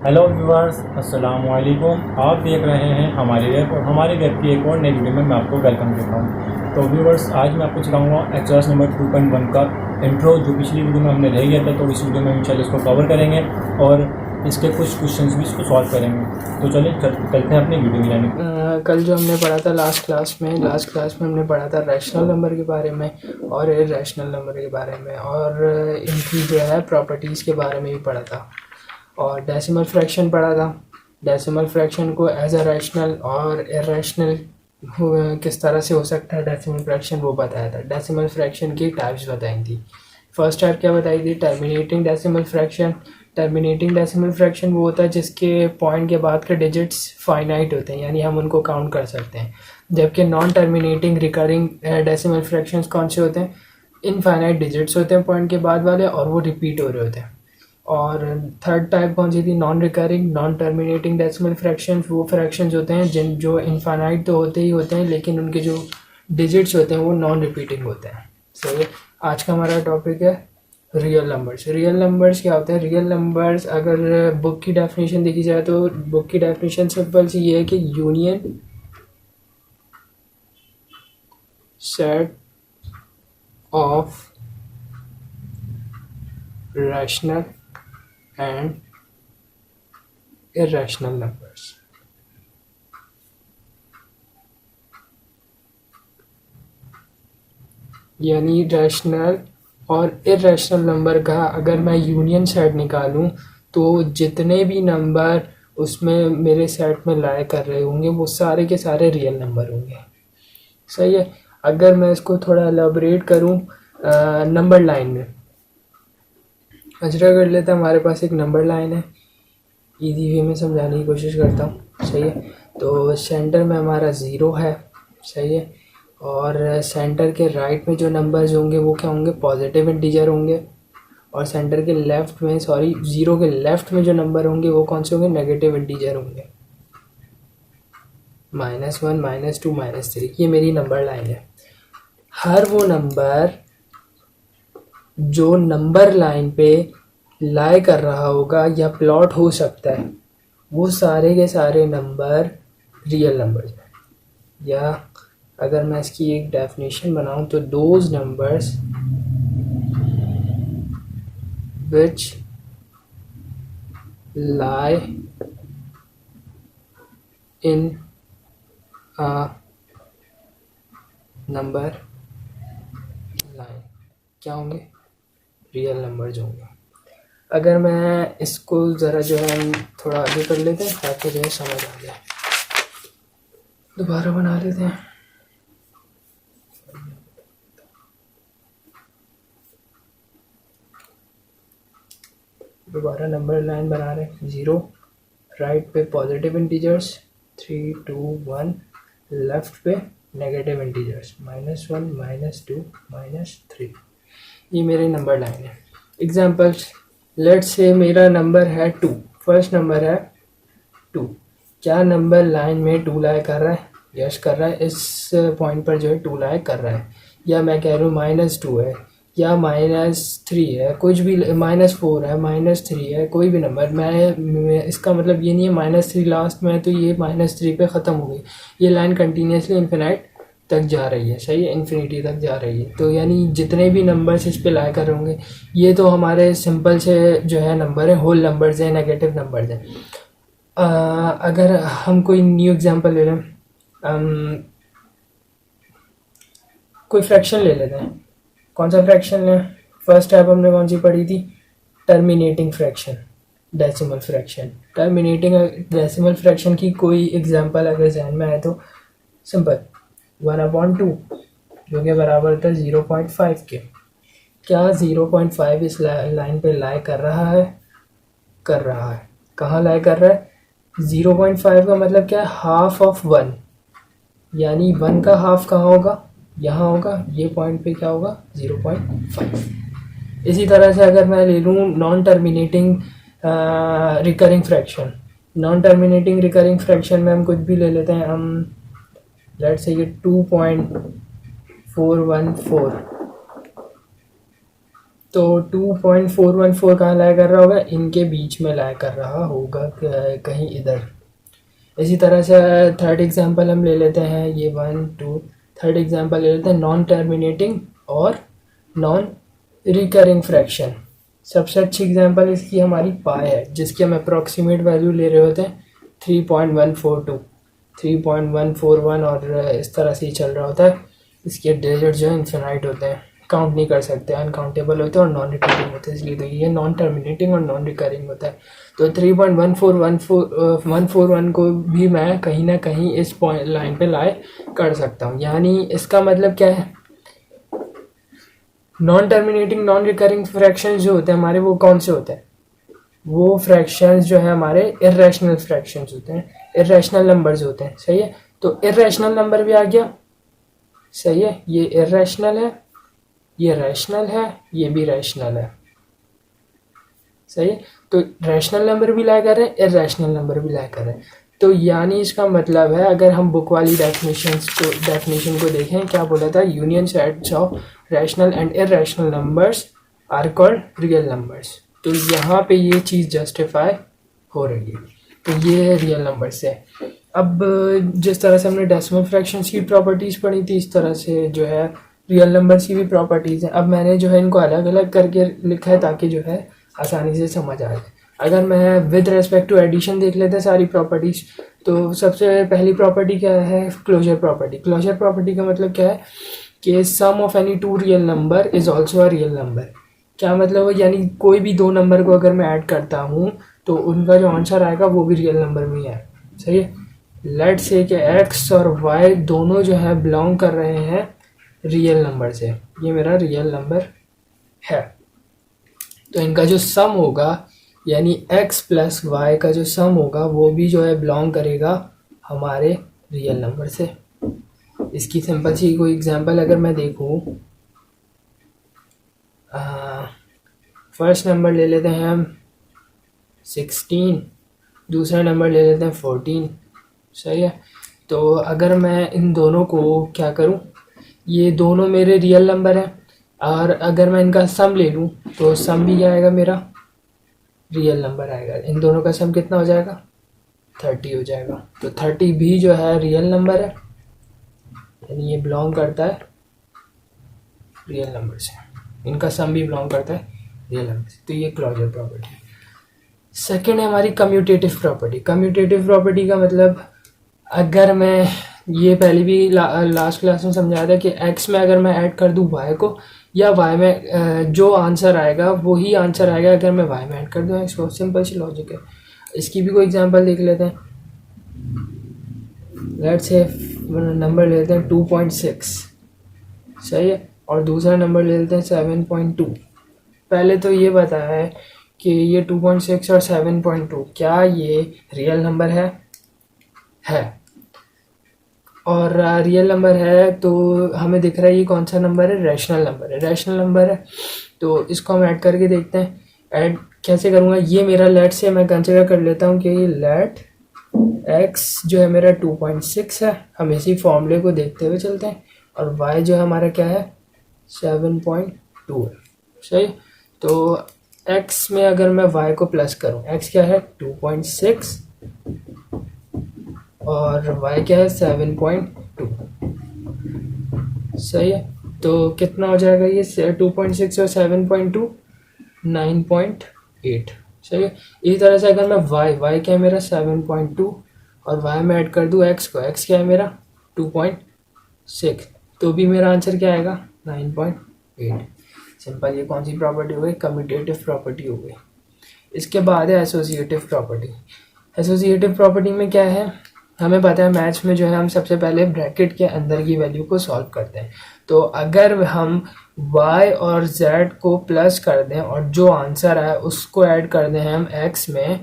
Hello viewers, अस्सलाम वालेकुम। आप देख रहे हैं हमारी वेब और हमारी वेब की एक और नई वीडियो में मैं आपको वेलकम देता हूँ। तो व्यूअर्स, आज मैं आपको चलाऊँगा एक्सरसाइज नंबर 2.1 का इंट्रो, जो पिछली वीडियो में हमने रह गया था। तो इस वीडियो में इंशाल्लाह इसको कवर करेंगे और इसके कुछ क्वेश्चंस भी इसको सॉल्व करेंगे। तो चलिए चलते हैं अपनी वीडियो में जाने। कल जो हमने पढ़ा था लास्ट क्लास में हमने पढ़ा था रैशनल नंबर के बारे में और इर्रेशनल नंबर के बारे में, और इनकी जो है प्रॉपर्टीज़ के बारे में भी पढ़ा था, और डेसिमल फ्रैक्शन पढ़ा था। डेसिमल फ्रैक्शन को एज अ रैशनल और इर्रेशनल किस तरह से हो सकता है डेसिमल फ्रैक्शन, वो बताया था। डेसिमल फ्रैक्शन की टाइप्स बताई थी। फर्स्ट टाइप क्या बताई थी? Terminating decimal fraction. Terminating decimal fraction वो होता है जिसके पॉइंट के बाद के डिजिट्स फाइनाइट होते हैं, यानी हम उनको काउंट कर सकते हैं। जबकि non terminating recurring decimal fractions कौन से होते हैं? इनफाइनाइट डिजिट्स होते हैं पॉइंट के बाद वाले, और वो रिपीट हो रहे होते हैं। और थर्ड टाइप कौन सी थी? Non recurring non terminating decimal fractions. वो फ्रैक्शंस होते हैं जो इनफाइनाइट तो होते ही होते हैं, लेकिन उनके जो डिजिट्स होते हैं वो नॉन रिपीटिंग होते हैं। सही है। आज का हमारा टॉपिक है रियल नंबर्स। रियल नंबर्स क्या होते हैं? रियल नंबर्स, अगर बुक की डेफिनेशन देखी जाए तो बुक की डेफिनेशन सिंपल सी ये है कि union set of rational and irrational numbers. यानी रैशनल और इर्रेशनल नंबर का अगर मैं यूनियन सेट निकालूं तो जितने भी नंबर उसमें मेरे सेट में लाई कर रहे होंगे वो सारे के सारे रियल नंबर होंगे। सही है। अगर मैं इसको थोड़ा एलाबोरेट करूं नंबर लाइन में, कंसिडर कर लेते हैं हमारे पास एक नंबर लाइन है। इजी वे में समझाने की कोशिश करता हूँ। सही है। तो सेंटर में हमारा ज़ीरो है। सही है। और सेंटर के राइट में जो नंबर्स होंगे वो क्या होंगे? पॉजिटिव इंटीजर होंगे। और सेंटर के लेफ्ट में, सॉरी, ज़ीरो के लेफ्ट में जो नंबर होंगे वो कौन से होंगे? नेगेटिव इंटीजर होंगे। -1, -2, -3, ये मेरी नंबर लाइन है। हर वो नंबर जो नंबर लाइन पे लाई कर रहा होगा या प्लॉट हो सकता है, वो सारे के सारे नंबर रियल नंबर्स हैं। या अगर मैं इसकी एक डेफिनेशन बनाऊं तो those numbers which lie in a number line क्या होंगे? रियल नंबर्स होंगे। अगर मैं इसको ज़रा जो है हम थोड़ा आगे कर लेते हैं ताकि जो है समझ आ जाए। दोबारा बना लेते हैं। दोबारा नंबर लाइन बना रहे हैं। 0 राइट पे पॉजिटिव इंटीजर्स, 3, 2, 1 लेफ्ट पे नेगेटिव इंटीजर्स, -1, -2, -3। ये मेरी नंबर लाइन है। एग्जाम्पल्स, लेट्स से मेरा नंबर है 2। फर्स्ट नंबर है 2। क्या नंबर लाइन में 2 लाई कर रहा है? यस कर रहा है। इस पॉइंट पर जो है 2 लाई कर रहा है। या मैं कह रहा हूँ -2 है या -3 है, कुछ भी, -4 है, -3 है, कोई भी नंबर। मैं इसका मतलब ये नहीं है -3 लास्ट में है तो ये -3 पे ख़त्म हो गई। ये लाइन कंटिन्यूसली इन्फिनाइट तक जा रही है। सही है। इन्फिनिटी तक जा रही है। तो यानी जितने भी नंबर्स इस पे लाई कर होंगे, ये तो हमारे सिंपल से जो है नंबर है, होल नंबर्स हैं, नेगेटिव नंबर्स हैं। अगर हम कोई न्यू एग्जांपल ले लें, कोई फ्रैक्शन ले लेते हैं। कौन सा फ्रैक्शन लें? फर्स्ट टाइप हमने कौन सी पढ़ी थी? Terminating fraction, decimal fraction. Terminating decimal fraction की कोई एग्जांपल अगर जहन में आए तो सिंपल 1/2 जो कि बराबर था 0.5 के। क्या 0.5 इस लाइन पे लाई कर रहा है? कर रहा है। कहाँ लाई कर रहा है? 0.5 का मतलब क्या है? हाफ ऑफ 1, यानी 1 का हाफ कहाँ होगा? यहाँ होगा। ये पॉइंट पे क्या होगा? 0.5। इसी तरह से अगर मैं ले लूँ non terminating recurring fraction. Non terminating recurring fraction में हम कुछ भी ले लेते हैं। हम लेट्स से ये 2.414 तो 2.414 कहाँ लाई कर रहा होगा, इनके बीच में लाई कर रहा होगा कहीं इधर। इसी तरह से थर्ड एग्जांपल हम ले लेते हैं, ये 1 2 थर्ड एग्जांपल ले लेते हैं, नॉन टर्मिनेटिंग और नॉन रिकरिंग फ्रैक्शन। सबसे अच्छी एग्जांपल इसकी हमारी पाई है, जिसकी हम अप्रॉक्सीमेट वैल्यू ले रहे होते हैं 3.142 3.141 और इस तरह से ही चल रहा होता है। इसके डिजिट जो है इन्फिनाइट होते हैं, काउंट नहीं कर सकते, अनकाउंटेबल होते हैं और नॉन रिकरिंग होते हैं, इसलिए तो ये नॉन टर्मिनेटिंग और नॉन रिकरिंग होता है। तो 3.141 को भी मैं कहीं ना कहीं इस पॉइंट लाइन पे लाए कर सकता हूँ। यानी इसका मतलब क्या है, non terminating non recurring fractions जो होते हैं हमारे, वो कौन से होते हैं, वो फ्रैक्शंस जो है हमारे इर्रेशनल फ्रैक्शंस होते हैं, इर्रेशनल नंबर्स होते हैं। सही है, तो इर्रेशनल नंबर भी आ गया। सही है, ये इर्रेशनल है, ये रैशनल है, ये भी रैशनल है। सही है, तो रैशनल नंबर भी लाया कर रहे हैं, इर्रेशनल नंबर भी लाया कर रहे हैं। तो यानी इसका मतलब है, अगर हम बुक वाली डेफिनेशन को देखें, क्या बोला था, union sets of rational and irrational numbers are called real numbers. तो यहाँ पे ये चीज़ जस्टिफाई हो रही है, तो ये रियल नंबर्स है। अब जिस तरह से हमने डेसिमल फ्रैक्शंस की प्रॉपर्टीज़ पढ़ी थी, इस तरह से जो है रियल नंबर्स की भी प्रॉपर्टीज़ हैं। अब मैंने जो है इनको अलग अलग करके लिखा है ताकि जो है आसानी से समझ आ जाए। अगर मैं विद रेस्पेक्ट टू एडिशन देख लेते हैं सारी प्रॉपर्टीज़, तो सबसे पहली प्रॉपर्टी क्या है, क्लोजर प्रॉपर्टी। क्लोजर प्रॉपर्टी का मतलब क्या है कि sum of any two real number is also a real number. क्या मतलब है, यानी कोई भी दो नंबर को अगर मैं ऐड करता हूँ तो उनका जो आंसर आएगा वो भी रियल नंबर में है। सही है, लेट्स से कि एक्स और वाई दोनों जो है बिलोंग कर रहे हैं रियल नंबर से, ये मेरा रियल नंबर है, तो इनका जो सम होगा यानी x प्लस वाई का जो सम होगा वो भी जो है बिलोंग करेगा हमारे रियल नंबर से। इसकी सिंपल सी कोई एग्जांपल अगर मैं देखूँ, फर्स्ट नंबर ले लेते हैं हम 16, दूसरा नंबर ले लेते हैं 14। सही है, तो अगर मैं इन दोनों को क्या करूं, ये दोनों मेरे रियल नंबर हैं, और अगर मैं इनका सम ले लूं तो सम भी क्या आएगा, मेरा रियल नंबर आएगा। इन दोनों का सम कितना हो जाएगा, 30 हो जाएगा। तो 30 भी जो है रियल नंबर है, यानी ये बिलोंग करता है रियल नंबर से, इनका सम भी बिलोंग करता है रियल नंबर से। तो ये क्लोजर प्रॉपर्टी। सेकेंड है हमारी कम्यूटेटिव प्रॉपर्टी। कम्यूटेटिव प्रॉपर्टी का मतलब, अगर मैं ये पहले भी लास्ट क्लास में समझाया था कि x में अगर मैं ऐड कर दूं y को, या y में जो आंसर आएगा वही आंसर आएगा अगर मैं y में ऐड कर दूं x को। सिंपल सी लॉजिक है। इसकी भी कोई एग्जांपल देख लेते हैं। लेट्स से नंबर ले लेते हैं 2.6, सही है, और दूसरा नंबर ले लेते हैं 7.2। पहले तो ये बताया है कि ये 2.6 और 7.2 क्या ये रियल नंबर है, और रियल नंबर है तो हमें दिख रहा है ये कौन सा नंबर है, रैशनल नंबर है। रैशनल नंबर है तो इसको हम ऐड करके देखते हैं। ऐड कैसे करूँगा, ये मेरा लेट से मैं कंसिडर कर लेता हूँ कि लेट x जो है मेरा 2.6 है, हम इसी फॉर्मूले को देखते हुए चलते हैं, और y जो है हमारा क्या है 7.2 है। सही, तो x में अगर मैं y को प्लस करूँ, x क्या है 2.6 और y क्या है 7.2। सही है, तो कितना हो जाएगा ये 2.6 और 7.2 9.8। सही है, इसी तरह से अगर मैं y क्या है मेरा 7.2 और y में ऐड कर दूँ x को, x क्या है मेरा 2.6, तो भी मेरा आंसर क्या आएगा 9.8। सिंपल, ये कौन सी प्रॉपर्टी हो गई, कम्यूटेटिव प्रॉपर्टी हो गई। इसके बाद है एसोसिएटिव प्रॉपर्टी। एसोसिएटिव प्रॉपर्टी में क्या है, हमें पता है मैथ्स में जो है हम सबसे पहले ब्रैकेट के अंदर की वैल्यू को सॉल्व करते हैं। तो अगर हम y और z को प्लस कर दें और जो आंसर आए उसको ऐड कर दें हम x में,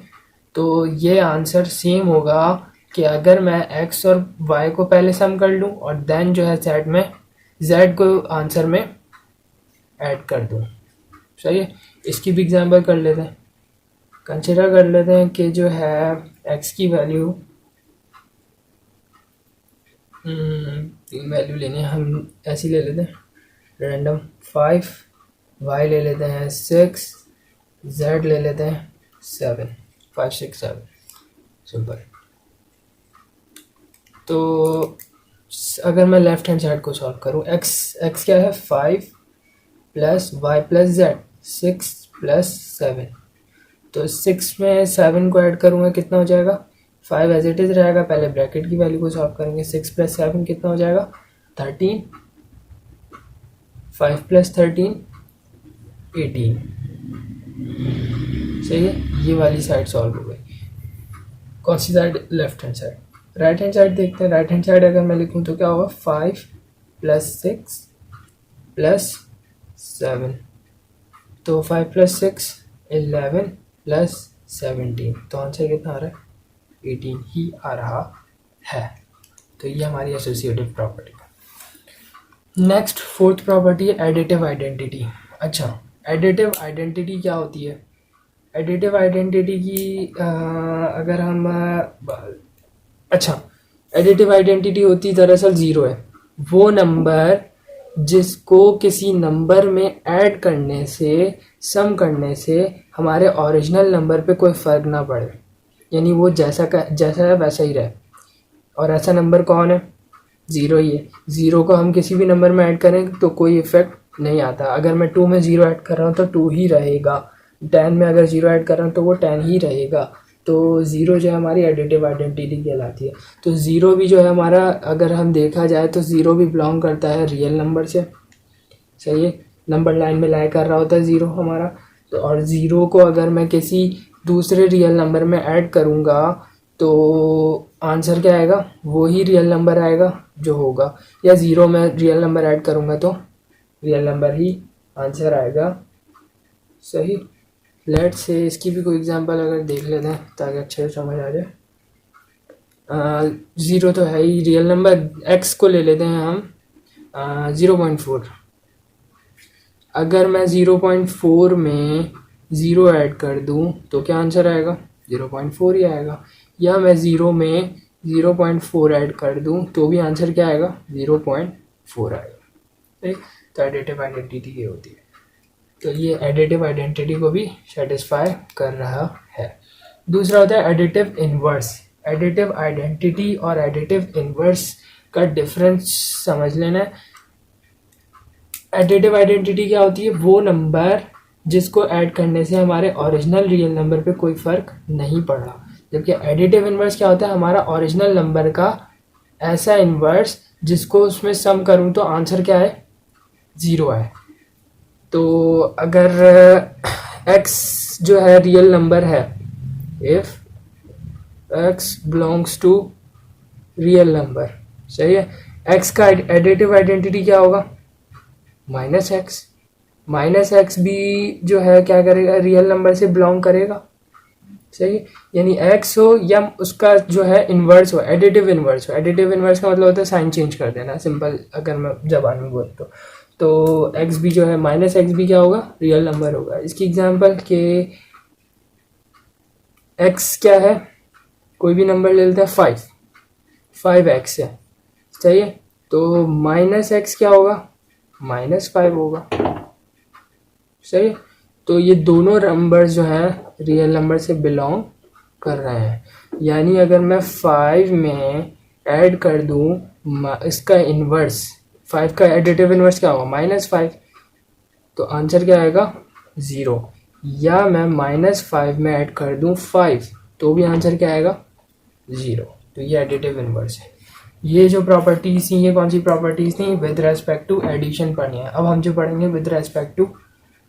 तो ये आंसर सेम होगा कि अगर मैं x और y को पहले सम कर लूँ और देन जो है z को आंसर में ऐड कर दूँ। सही है, इसकी भी एग्जांपल कर लेते हैं। कंसिडर कर लेते हैं कि जो है x की वैल्यू तीन वैल्यू लेने, हम ऐसी ले लेते हैं रैंडम 5, y ले लेते हैं 6, z ले लेते हैं 7, 5 6 7, सिंपल। तो अगर मैं लेफ्ट हैंड साइड को सॉल्व करूं, x क्या है 5 plus y plus z, 6 plus 7। तो 6 में 7 को ऐड करूंगा कितना हो जाएगा, 5 एज इट इज़ रहेगा। पहले ब्रैकेट की वैल्यू को सॉल्व करेंगे, 6 प्लस 7 कितना हो जाएगा 13, 5 प्लस 13 18। सही है, ये वाली साइड सॉल्व हो गई। कौन सी side, left hand side. Right hand side देखते हैं। राइट हैंड साइड अगर मैं लिखूं तो क्या होगा 5 प्लस 6 प्लस 7। तो 5 प्लस 6 11 प्लस 17, तो आंसर कितना आ रहा है 18 ही आ रहा है। तो ये हमारी एसोसिएटिव प्रॉपर्टी है। नेक्स्ट फोर्थ प्रॉपर्टी है एडिटिव आइडेंटिटी। अच्छा, एडिटिव आइडेंटिटी क्या होती है? एडिटिव आइडेंटिटी की अगर हम अच्छा, एडिटिव आइडेंटिटी होती दरअसल ज़ीरो है। वो नंबर जिसको किसी नंबर में ऐड करने से, सम करने से हमारे ओरिजिनल नंबर पे कोई फ़र्क ना पड़े, यानी वो जैसा है वैसा ही रहे। और ऐसा नंबर कौन है? ज़ीरो ही है। ज़ीरो को हम किसी भी नंबर में ऐड करें तो कोई इफ़ेक्ट नहीं आता। अगर मैं 2 में ज़ीरो ऐड कर रहा हूँ तो 2 ही रहेगा, 10 में अगर ज़ीरो ऐड कर रहा हूँ तो वो 10 ही रहेगा। तो ज़ीरो जो है हमारी एडिटिव आइडेंटिटी कहलाती है। तो ज़ीरो भी जो है हमारा, अगर हम देखा जाए तो ज़ीरो भी बिलोंग करता है रियल नंबर से। सही है, नंबर लाइन में लाई कर रहा होता है ज़ीरो हमारा। तो और ज़ीरो को अगर मैं किसी दूसरे रियल नंबर में ऐड करूँगा तो आंसर क्या आएगा, वो ही रियल नंबर आएगा जो होगा। या ज़ीरो में रियल नंबर ऐड करूँगा तो रियल नंबर ही आंसर आएगा। सही। लेट्स से इसकी भी कोई एग्जांपल अगर देख लेते हैं ताकि अच्छे से समझ आ जाए। ज़ीरो तो है ही रियल नंबर। एक्स को ले लेते हैं हम 0.4। अगर मैं 0.4 में ज़ीरो ऐड कर दूं तो क्या आंसर आएगा, 0.4 ही आएगा। या मैं ज़ीरो में 0.4 ऐड कर दूं तो भी आंसर क्या आएगा, 0.4 आएगा। ठीक, तो एडिटिव आइडेंटिटी ये होती है। तो ये एडिटिव आइडेंटिटी को भी सेटिस्फाई कर रहा है। दूसरा होता है एडिटिव इन्वर्स। एडिटिव आइडेंटिटी और एडिटिव इन्वर्स का डिफरेंस समझ लेना है। एडिटिव आइडेंटिटी क्या होती है, वो नंबर जिसको ऐड करने से हमारे ओरिजिनल रियल नंबर पे कोई फ़र्क नहीं पड़ा। जबकि एडिटिव इन्वर्स क्या होता है, हमारा ओरिजिनल नंबर का ऐसा इन्वर्स जिसको उसमें सम करूँ तो आंसर क्या है, ज़ीरो है। तो अगर x जो है रियल नंबर है, if x belongs to real number, सही है, x का एडिटिव आइडेंटिटी क्या होगा, माइनस एक्स। माइनस एक्स भी जो है क्या करेगा, रियल नंबर से बिलोंग करेगा। सही है, यानी x हो या उसका जो है इन्वर्स हो, एडिटिव इन्वर्स हो। एडिटिव इन्वर्स का मतलब होता है साइन चेंज कर देना, सिंपल अगर मैं जबान में बोल तो x भी जो है, माइनस एक्स भी क्या होगा, रियल नंबर होगा। इसकी एग्जांपल के x क्या है, कोई भी नंबर ले लेते हैं 5x है, सही है। तो माइनस एक्स क्या होगा, -5 होगा, सही है। तो ये दोनों नंबर जो हैं रियल नंबर से बिलोंग कर रहे हैं। यानी अगर मैं 5 में ऐड कर दूं इसका इन्वर्स, 5 का एडिटिव इन्वर्स क्या होगा, -5, तो आंसर क्या आएगा, 0। या मैं -5 में ऐड कर दूं 5 तो भी आंसर क्या आएगा, 0। तो ये एडिटिव इन्वर्स है। ये जो प्रॉपर्टीज़ थी, ये कौन सी प्रॉपर्टीज़ थी, विद रेस्पेक्ट टू एडिशन पढ़नी है। अब हम जो पढ़ेंगे विद रेस्पेक्ट टू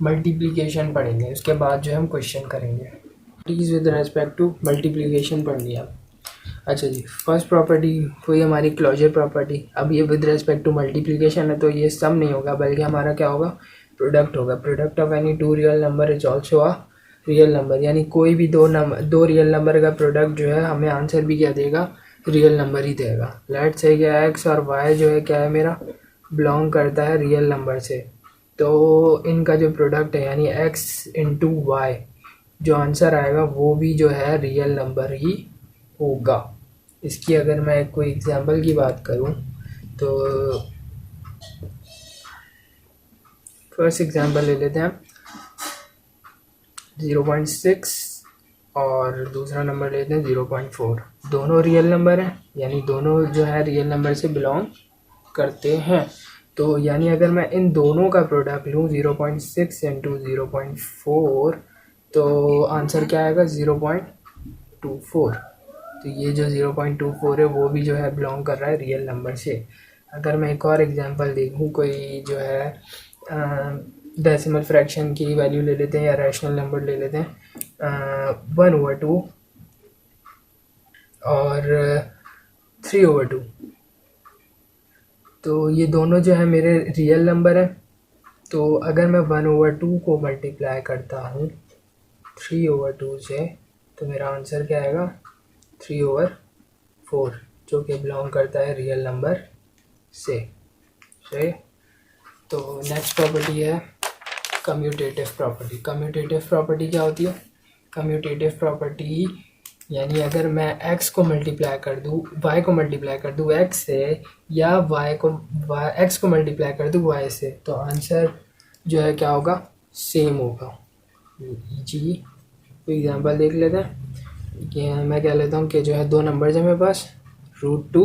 मल्टीप्लिकेशन पढ़ेंगे, उसके बाद जो हम क्वेश्चन करेंगे। Properties with respect to multiplication पढ़नी है। अच्छा जी, फर्स्ट प्रॉपर्टी वही हमारी क्लोजर प्रॉपर्टी। अब ये विद रेस्पेक्ट टू मल्टीप्लिकेशन है तो ये सम नहीं होगा बल्कि हमारा क्या होगा, प्रोडक्ट होगा। Product of any two real number is also a real number. यानी कोई भी दो रियल नंबर का प्रोडक्ट जो है हमें आंसर भी क्या देगा, रियल नंबर ही देगा। लेट्स से क्या एक्स और वाई जो है क्या है, मेरा बिलोंग करता है रियल नंबर से। तो इनका जो प्रोडक्ट है यानी एक्स इंटू वाई, जो आंसर आएगा वो भी जो है रियल नंबर ही होगा। इसकी अगर मैं कोई एग्जांपल की बात करूं तो फर्स्ट एग्जांपल ले लेते हैं 0.6 और दूसरा नंबर लेते हैं 0.4। दोनों रियल नंबर हैं, यानी दोनों जो है रियल नंबर से बिलोंग करते हैं। तो यानी अगर मैं इन दोनों का प्रोडक्ट लूँ 0.6 इंटू 0.4 तो आंसर क्या आएगा 0.24। तो ये जो 0.24 है वो भी जो है बिलोंग कर रहा है रियल नंबर से। अगर मैं एक और एग्जांपल देखूँ, कोई जो है डेसिमल फ्रैक्शन की वैल्यू ले लेते हैं या रैशनल नंबर ले लेते हैं 1/2 और 3/2। तो ये दोनों जो है मेरे रियल नंबर हैं। तो अगर मैं 1/2 को मल्टीप्लाई करता हूँ 3/2 से तो मेरा आंसर क्या आएगा 3/4, जो कि बिलोंग करता है रियल नंबर से। सही। तो नेक्स्ट प्रॉपर्टी है कम्यूटेटिव प्रॉपर्टी। कम्यूटेटिव प्रॉपर्टी क्या होती है? कम्यूटेटिव प्रॉपर्टी यानी अगर मैं x को मल्टीप्लाई कर दूँ, y को मल्टीप्लाई कर दूँ x से, या x को मल्टीप्लाई कर दूँ y से, तो आंसर जो है क्या होगा, सेम होगा। जी कोई एग्जांपल देख लेते हैं कि मैं कह लेता हूँ कि जो है दो नंबर्स हैं मेरे पास, √2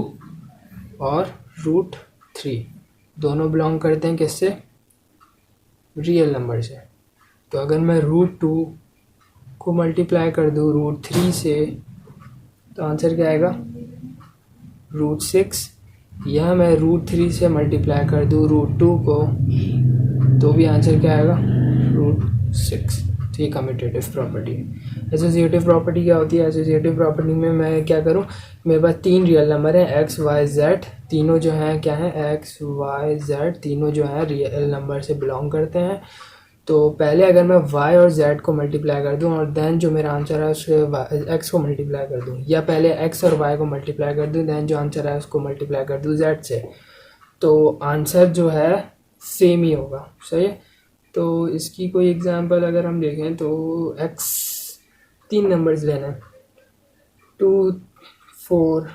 और √3। दोनों बिलोंग करते हैं किससे? रियल नंबर से। तो अगर मैं √2 को मल्टीप्लाई कर दूँ √3 से तो आंसर क्या आएगा √6, या मैं √3 से मल्टीप्लाई कर दूँ √2 को तो भी आंसर क्या आएगा √6। तो ये कम्यूटेटिव प्रॉपर्टी है। एसोसिएटिव प्रॉपर्टी क्या होती है? एसोसिएटिव प्रॉपर्टी में मैं क्या करूँ, मेरे पास तीन रियल नंबर हैं x, y, z, तीनों जो हैं क्या हैं, x, y, z, तीनों जो हैं रियल नंबर से बिलोंग करते हैं। तो पहले अगर मैं y और z को मल्टीप्लाई कर दूं और देन जो मेरा आंसर है उससे x को मल्टीप्लाई कर दूं, या पहले x और y को मल्टीप्लाई कर दूं देन जो आंसर है उसको मल्टीप्लाई कर दूं z से, तो आंसर जो है सेम ही होगा। सही है। तो इसकी कोई एग्जांपल अगर हम देखें तो x तीन नंबर्स लेना है 2, 4,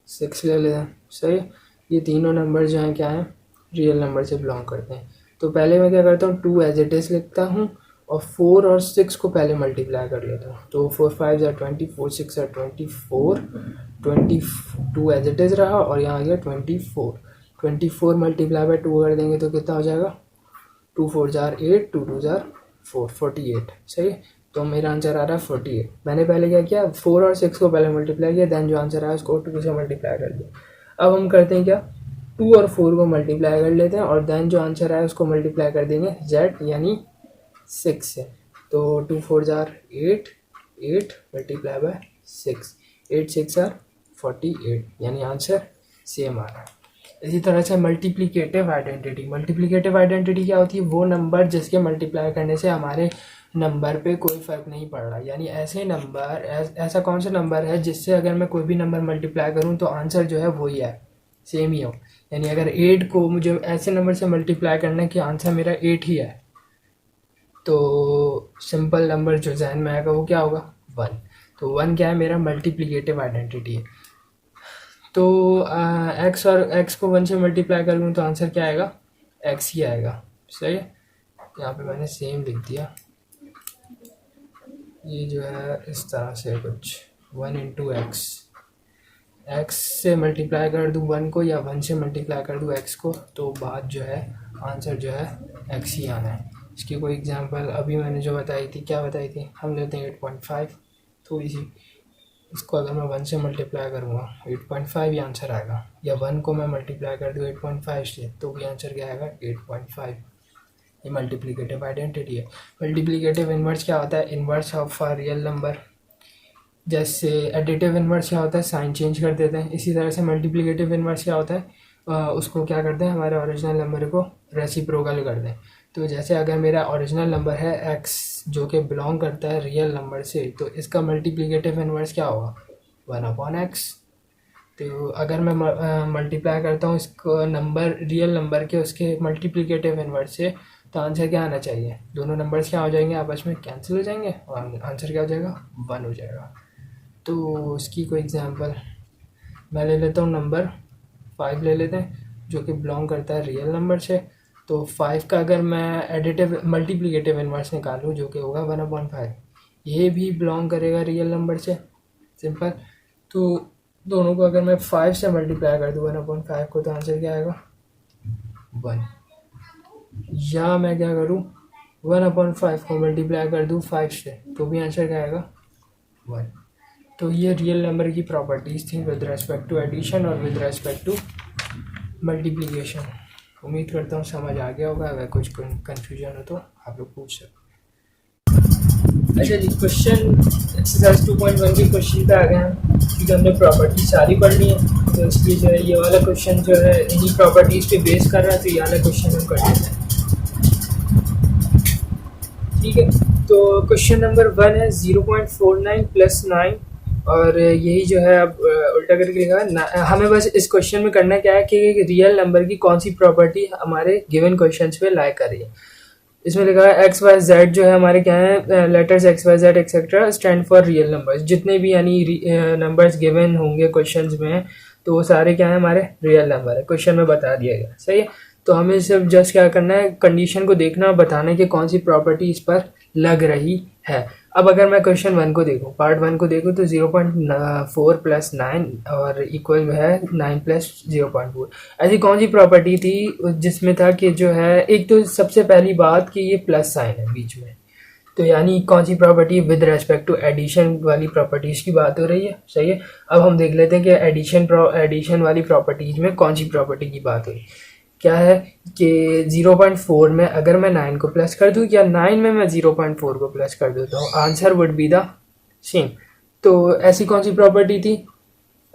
6 ले लेते हैं। सही है। ये तीनों नंबर जो हैं क्या हैं, रियल नंबर से बिलोंग करते हैं। तो पहले मैं क्या करता हूँ 2 एज इट इज़ लिखता हूँ और 4 और 6 को पहले मल्टीप्लाई कर लेता हूँ। तो 4 5 are 20, 4 6 are 24, 22 as it is रहा और यहाँ आ गया 24 मल्टीप्लाई बाय 2 कर देंगे तो कितना हो जाएगा 2 4 are 8, 2 2 are 4, 48। सही है। तो मेरा आंसर आ रहा है 48। मैंने पहले क्या किया 4 और 6 को पहले मल्टीप्लाई किया, देन जो आंसर आया उसको 2 से मल्टीप्लाई कर दिया। अब हम करते हैं क्या, 2 और 4 को मल्टीप्लाई कर लेते हैं और देन जो आंसर आया उसको मल्टीप्लाई कर देंगे z यानी 6 से। तो 2 4 are 8, 8 मल्टीप्लाई बाय 6, 8 6 are 48, यानी आंसर सेम आ रहा है। इसी तरह से मल्टीप्लिकेटिव आइडेंटिटी। मल्टीप्लिकेटिव आइडेंटिटी क्या होती है? वो नंबर जिसके मल्टीप्लाई करने से हमारे नंबर पे कोई फ़र्क नहीं पड़ रहा। यानी ऐसे नंबर, ऐसा कौन सा नंबर है जिससे अगर मैं कोई भी नंबर मल्टीप्लाई करूँ तो आंसर जो है वही है, सेम ही हो। यानी अगर 8 को मुझे ऐसे नंबर से मल्टीप्लाई करना है कि आंसर मेरा 8 ही है, तो सिंपल नंबर जो जहन में आएगा वो क्या होगा 1। तो 1 क्या है, मेरा मल्टीप्लिकेटिव आइडेंटिटी है। तो x और x को 1 से मल्टीप्लाई करूँ तो आंसर क्या आएगा, x ही आएगा। सही है। यहाँ पे मैंने सेम लिख दिया। ये जो है इस तरह से कुछ 1 इंटू एक्स, x से मल्टीप्लाई कर दूँ 1 को या 1 से मल्टीप्लाई कर दूँ x को, तो बात जो है आंसर जो है x ही आना है। इसकी कोई एग्जांपल अभी मैंने जो बताई थी, क्या बताई थी, हम लेते हैं 8.5। तो इसी इसको अगर मैं 1 से मल्टीप्लाई करूँगा 8.5 ही आंसर आएगा, या 1 को मैं मल्टीप्लाई कर दूँ 8.5 से तो भी आंसर क्या आएगा 8.5। ये मल्टीप्लिकेटिव आइडेंटिटी है। मल्टीप्लिकेटिव इन्वर्स क्या होता है, inverse of a real number. जैसे एडिटिव इन्वर्स क्या होता है, साइन चेंज कर देते हैं। इसी तरह से मल्टीप्लिकेटिव इन्वर्स क्या होता है, उसको क्या करते हैं, हमारे ओरिजिनल नंबर को रेसिप्रोकल कर दें। तो जैसे अगर मेरा ओरिजिनल नंबर है x जो कि बिलोंग करता है रियल नंबर से, तो इसका मल्टीप्लिकेटिव इन्वर्स क्या होगा 1/x। तो अगर मैं मल्टीप्लाई करता हूँ इसको नंबर रियल नंबर के उसके मल्टीप्लिकेटिव इन्वर्स से, तो आंसर क्या आना चाहिए, दोनों नंबर्स क्या हो जाएंगे, आपस में कैंसिल हो जाएंगे और आंसर क्या हो जाएगा 1 हो जाएगा। तो इसकी कोई एग्जांपल मैं ले लेता हूँ, नंबर 5 ले लेते हैं जो कि बिलोंग करता है रियल नंबर से। तो 5 का अगर मैं एडिटिव मल्टीप्लिकेटिव इन्वर्स निकालूँ जो कि होगा 1/5, ये भी बिलोंग करेगा रियल नंबर से, सिंपल। तो दोनों को अगर मैं 5 से मल्टीप्लाई कर दूँ 1/5 को, तो आंसर क्या आएगा 1। या मैं क्या करूँ 1/5 को मल्टीप्लाई कर दूँ 5 से, तो भी आंसर क्या आएगा 1। तो ये रियल नंबर की प्रॉपर्टीज़ थी विद रेस्पेक्ट टू एडिशन और विद रेस्पेक्ट टू मल्टीप्लिकेशन। उम्मीद करता हूँ समझ आ गया होगा। अगर कुछ कन्फ्यूजन हो तो आप लोग पूछ सकते। अच्छा जी, क्वेश्चन एक्सरसाइज 2.1 के क्वेश्चन पे आ गए हैं, क्योंकि हमने प्रॉपर्टी सारी पढ़ ली है, तो इसलिए जो है ये वाला क्वेश्चन जो है इन्हीं प्रॉपर्टीज़ पे बेस कर रहा है, तो ये वाला क्वेश्चन हम कर लेते हैं। ठीक है, तो क्वेश्चन नंबर 1 है 0.49 + 9, और यही जो है अब उल्टा करके लिखा। हमें बस इस क्वेश्चन में करना क्या है कि रियल नंबर की कौन सी प्रॉपर्टी हमारे गिवन क्वेश्चंस पे लाइक कर रही है। इसमें लिखा है एक्स वाई जेड जो है हमारे क्या है, letters x y z etcetera stand for real numbers. जितने भी यानी नंबर्स गिवन होंगे क्वेश्चंस में, तो वो सारे क्या है हमारे रियल नंबर है, क्वेश्चन में बता दिया गया। सही है, तो हमें सिर्फ जस्ट क्या करना है, कंडीशन को देखना, बताना कि कौन सी प्रॉपर्टी इस पर लग रही है। अब अगर मैं क्वेश्चन 1 को देखूँ, पार्ट 1 को देखूँ, तो 0.4 + 9 और इक्वल है 9 + 0.4। ऐसी कौन सी प्रॉपर्टी थी जिसमें था कि जो है, एक तो सबसे पहली बात कि ये प्लस साइन है बीच में, तो यानी कौन सी property with respect to addition वाली प्रॉपर्टीज़ की बात हो रही है। सही है, अब हम देख लेते हैं कि एडिशन वाली प्रॉपर्टीज़ में कौन सी प्रॉपर्टी की बात हुई। क्या है कि 0.4 में अगर मैं 9 को प्लस कर दूं, या 9 में मैं 0.4 को प्लस कर देता हूँ, answer would be the same. तो ऐसी कौन सी प्रॉपर्टी थी,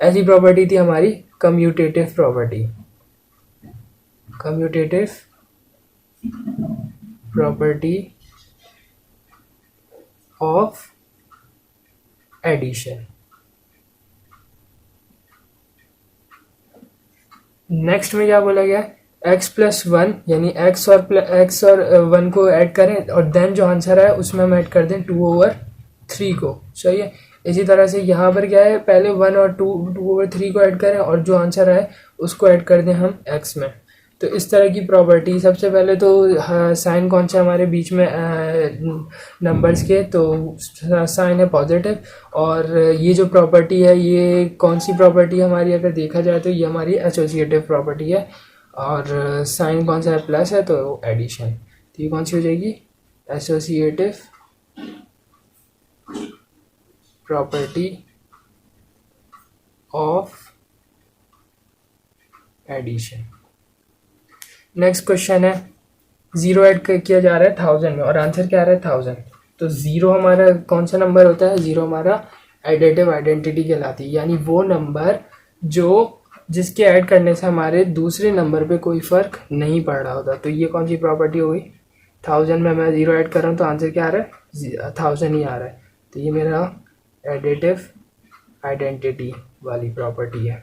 ऐसी प्रॉपर्टी थी हमारी commutative property. Commutative property of addition. Next में क्या बोला गया, x + 1 यानी x और 1 को ऐड करें, और देन जो आंसर है उसमें हम ऐड कर दें 2/3 को। सही है, इसी तरह से यहाँ पर क्या है, पहले 1 और 2/3 को ऐड करें, और जो आंसर है उसको ऐड कर दें हम x में। तो इस तरह की प्रॉपर्टी, सबसे पहले तो साइन कौन सा हमारे बीच में नंबर्स के, तो साइन है पॉजिटिव। और ये जो प्रॉपर्टी है, ये कौन सी प्रॉपर्टी हमारी, अगर देखा जाए तो ये हमारी एसोसिएटिव प्रॉपर्टी है, और साइन कौन सा है, प्लस है, तो एडिशन। तो ये कौन सी हो जाएगी, associative property of addition. Next question है, 0 ऐड किया जा रहा है 1000 में, और आंसर क्या आ रहा है 1000। तो 0 हमारा कौन सा नंबर होता है, 0 हमारा एडिटिव आइडेंटिटी कहलाती है, यानी वो नंबर जिसके ऐड करने से हमारे दूसरे नंबर पे कोई फ़र्क नहीं पड़ रहा होता। तो ये कौन सी प्रॉपर्टी हो गई, 1000 में मैं 0 ऐड कर रहा हूँ, तो आंसर क्या आ रहा है 1000 ही आ रहा है। तो ये मेरा एडिटिव आइडेंटिटी वाली प्रॉपर्टी है।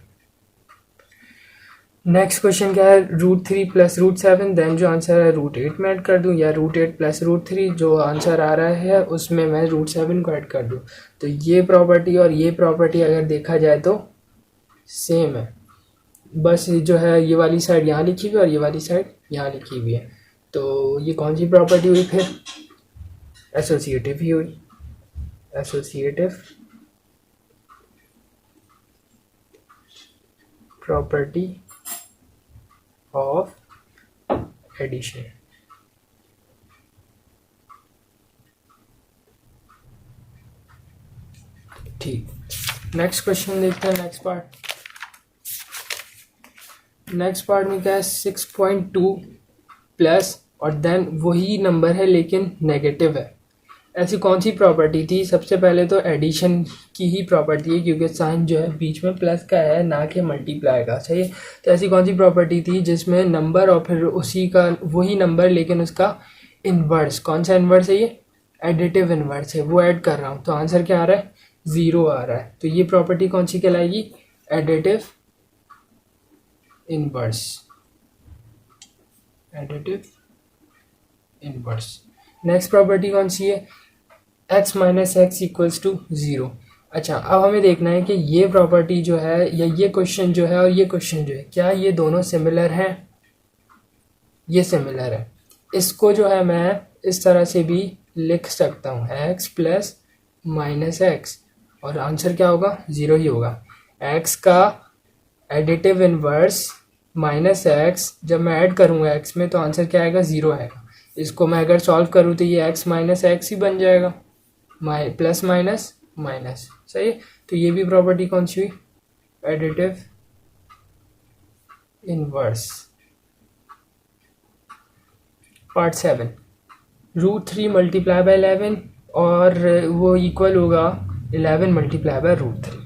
नेक्स्ट क्वेश्चन क्या है, √3 + √7, देन जो आंसर है √8 में ऐड कर दूं, या √8 + √3 जो आंसर आ रहा है उसमें मैं √7 को ऐड कर दूं। तो ये प्रॉपर्टी और ये प्रॉपर्टी अगर देखा जाए तो सेम है, बस जो है ये वाली साइड यहाँ लिखी हुई है और ये वाली साइड यहाँ लिखी हुई है। तो ये कौन सी प्रॉपर्टी हुई, फिर एसोसिएटिव ही हुई, एसोसिएटिव प्रॉपर्टी ऑफ एडिशन। ठीक, नेक्स्ट क्वेश्चन देखते हैं। नेक्स्ट पार्ट में क्या है, 6.2 प्लस और देन वही नंबर है लेकिन नेगेटिव है। ऐसी कौन सी प्रॉपर्टी थी, सबसे पहले तो एडिशन की ही प्रॉपर्टी है, क्योंकि साइन जो है बीच में प्लस का है ना कि मल्टीप्लाई का। सही है, तो ऐसी कौन सी प्रॉपर्टी थी जिसमें नंबर और फिर उसी का वही नंबर लेकिन उसका इन्वर्स, कौन सा इन्वर्स है, ये एडिटिव इन्वर्स है, वो ऐड कर रहा हूँ। तो आंसर क्या आ रहा है, 0 आ रहा है। तो ये प्रॉपर्टी कौन सी कहलाएगी, additive inverse, additive inverse. Next property कौन सी है, x - x = 0। अच्छा, अब हमें देखना है कि ये प्रॉपर्टी जो है या ये क्वेश्चन जो है और ये क्वेश्चन जो है, क्या ये दोनों सिमिलर हैं। ये सिमिलर है। इसको जो है मैं इस तरह से भी लिख सकता हूँ, x प्लस माइनस एक्स, और आंसर क्या होगा, 0 ही होगा। x का एडिटिव इन्वर्स माइनस एक्स, जब मैं ऐड करूँगा x में तो आंसर क्या आएगा, 0 आएगा। इसको मैं अगर सॉल्व करूँ तो ये x माइनस एक्स ही बन जाएगा, प्लस माइनस माइनस, सही है। तो ये भी प्रॉपर्टी कौन सी हुई, additive inverse. Part 7, √3 multiply by 11 और वो इक्वल होगा 11 मल्टीप्लाई बाय √3।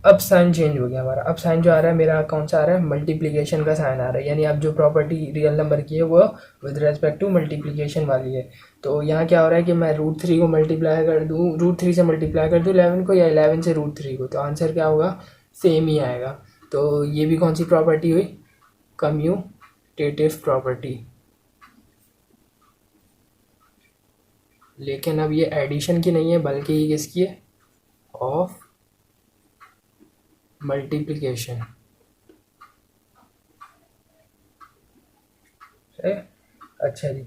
अब साइन चेंज हो गया हमारा। अब साइन जो आ रहा है मेरा कौन सा आ रहा है, मल्टीप्लिकेशन का साइन आ रहा है, यानी अब जो प्रॉपर्टी रियल नंबर की है वो विद रेस्पेक्ट टू मल्टीप्लिकेशन वाली है। तो यहाँ क्या हो रहा है कि मैं √3 को मल्टीप्लाई कर दूँ, √3 से मल्टीप्लाई कर दूँ 11 को, या 11 से √3 को, तो आंसर क्या होगा, सेम ही आएगा। तो ये भी कौन सी प्रॉपर्टी हुई, कम्यूटेटिव प्रॉपर्टी। लेकिन अब ये एडिशन की नहीं है, बल्कि ये किसकी है, ऑफ मल्टीप्लिकेशन। अच्छा जी,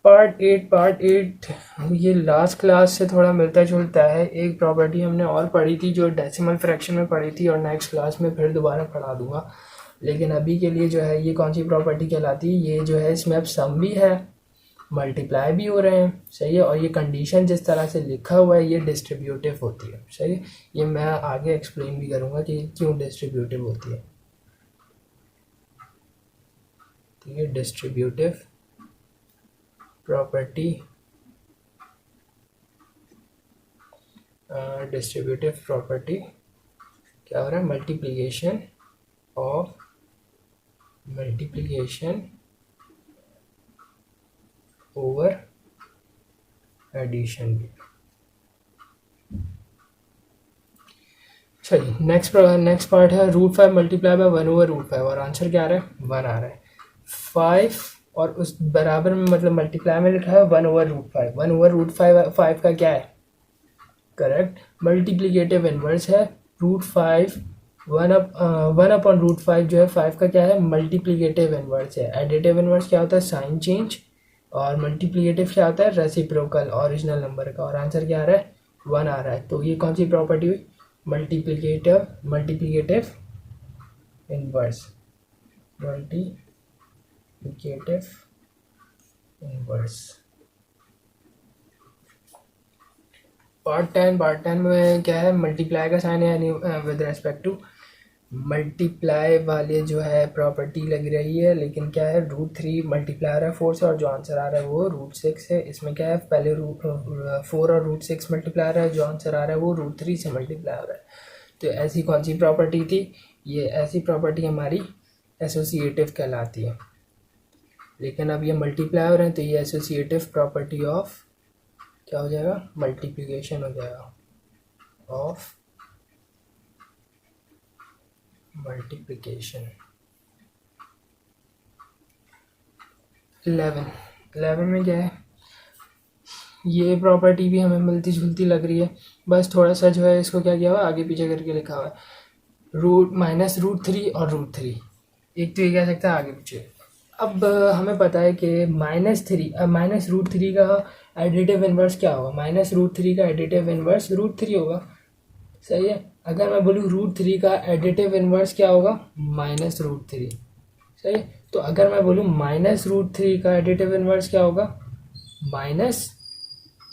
पार्ट 8 ये लास्ट क्लास से थोड़ा मिलता जुलता है। एक प्रॉपर्टी हमने और पढ़ी थी जो डेसिमल फ्रैक्शन में पढ़ी थी, और नेक्स्ट क्लास में फिर दोबारा पढ़ा दूंगा। लेकिन अभी के लिए जो है ये कौन सी प्रॉपर्टी कहलाती है, ये जो है इसमें अब सम भी है, मल्टीप्लाई भी हो रहे हैं, सही है। और ये कंडीशन जिस तरह से लिखा हुआ है ये डिस्ट्रीब्यूटिव होती है, सही है। ये मैं आगे एक्सप्लेन भी करूँगा कि क्यों डिस्ट्रीब्यूटिव होती है। ठीक है, डिस्ट्रीब्यूटिव प्रॉपर्टी, क्या हो रहा है, मल्टीप्लिकेशन ओवर एडिशन भी। चलिए नेक्स्ट पार्ट है √5 मल्टीप्लाई बाय 1/√5, और आंसर क्या आ रहा है, 1 आ रहा है। 5 और उस बराबर में, मतलब मल्टीप्लाई में लिखा है 1/√5। 1/√5 5 का क्या है, करेक्ट, मल्टीप्लिकेटिव इनवर्स है। √5 1/√5 जो है 5 का क्या है, मल्टीप्लिकेटिव इनवर्स है। एडिटिव इनवर्स क्या होता है, साइन चेंज, और मल्टीप्लिकेटिव क्या होता है, रेसिप्रोकल ओरिजिनल नंबर का, और आंसर क्या आ रहा है, 1 आ रहा है। तो ये कौन सी प्रॉपर्टी हुई, मल्टीप्लिकेटिव इनवर्स, पार्ट 10 में क्या है, मल्टीप्लाई का साइन है, यानी विद रेस्पेक्ट टू मल्टीप्लाई वाले जो है प्रॉपर्टी लग रही है। लेकिन क्या है, √3 मल्टीप्लाई आ रहा है 4 से, और जो आंसर आ रहा है वो √6 है। इसमें क्या है, पहले 4 और √6 मल्टीप्लाई आ रहा है, जो आंसर आ रहा है वो √3 से मल्टीप्लाई हो रहा है। तो ऐसी कौन सी प्रॉपर्टी थी, ये ऐसी प्रॉपर्टी हमारी एसोसिएटिव कहलाती है। लेकिन अब ये मल्टीप्लाई हो रहे हैं तो ये एसोसिएटिव प्रॉपर्टी ऑफ क्या हो जाएगा, मल्टीप्लिकेशन हो जाएगा, ऑफ मल्टीप्लिकेशन। 11 में क्या है, ये प्रॉपर्टी भी हमें मिलती जुलती लग रही है, बस थोड़ा सा जो है इसको क्या किया हुआ है, आगे पीछे करके लिखा हुआ है, -√3 और √3, एक तो ये कह सकता है आगे पीछे। अब हमें पता है कि -√3 का एडिटिव इन्वर्स क्या होगा, -√3 का एडिटिव इन्वर्स √3 होगा, सही है। अगर मैं बोलूँ √3 का एडिटिव इन्वर्स क्या होगा, -√3, सही है। तो अगर मैं बोलूँ -√3 का एडिटिव इन्वर्स क्या होगा, माइनस,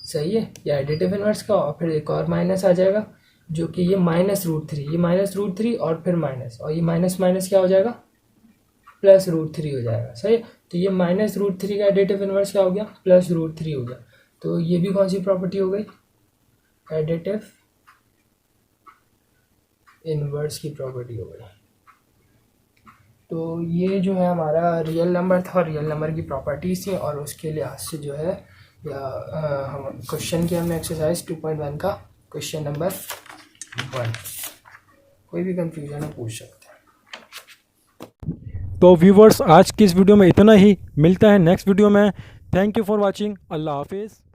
सही है, या एडिटिव इन्वर्स का, और फिर एक और माइनस आ जाएगा जो कि ये -√3, ये -√3 और फिर माइनस, और ये माइनस माइनस क्या हो जाएगा, +√3 हो जाएगा, सही है। तो ये -√3 का एडिटिव इन्वर्स क्या हो गया, +√3 हो गया। तो ये भी कौन सी प्रॉपर्टी हो गई, एडिटिव इन्वर्स की प्रॉपर्टी हो गई। तो ये जो है हमारा रियल नंबर था, और रियल नंबर की प्रॉपर्टीज थी, और उसके लिहाज से जो है हम क्वेश्चन की हमने एक्सरसाइज 2.1 का क्वेश्चन नंबर 1, कोई भी कंफ्यूजन है पूछ सकते हैं। तो व्यूवर्स आज की इस वीडियो में इतना ही, मिलता है नेक्स्ट वीडियो में। थैंक यू फॉर वॉचिंग, अल्लाह हाफिज़।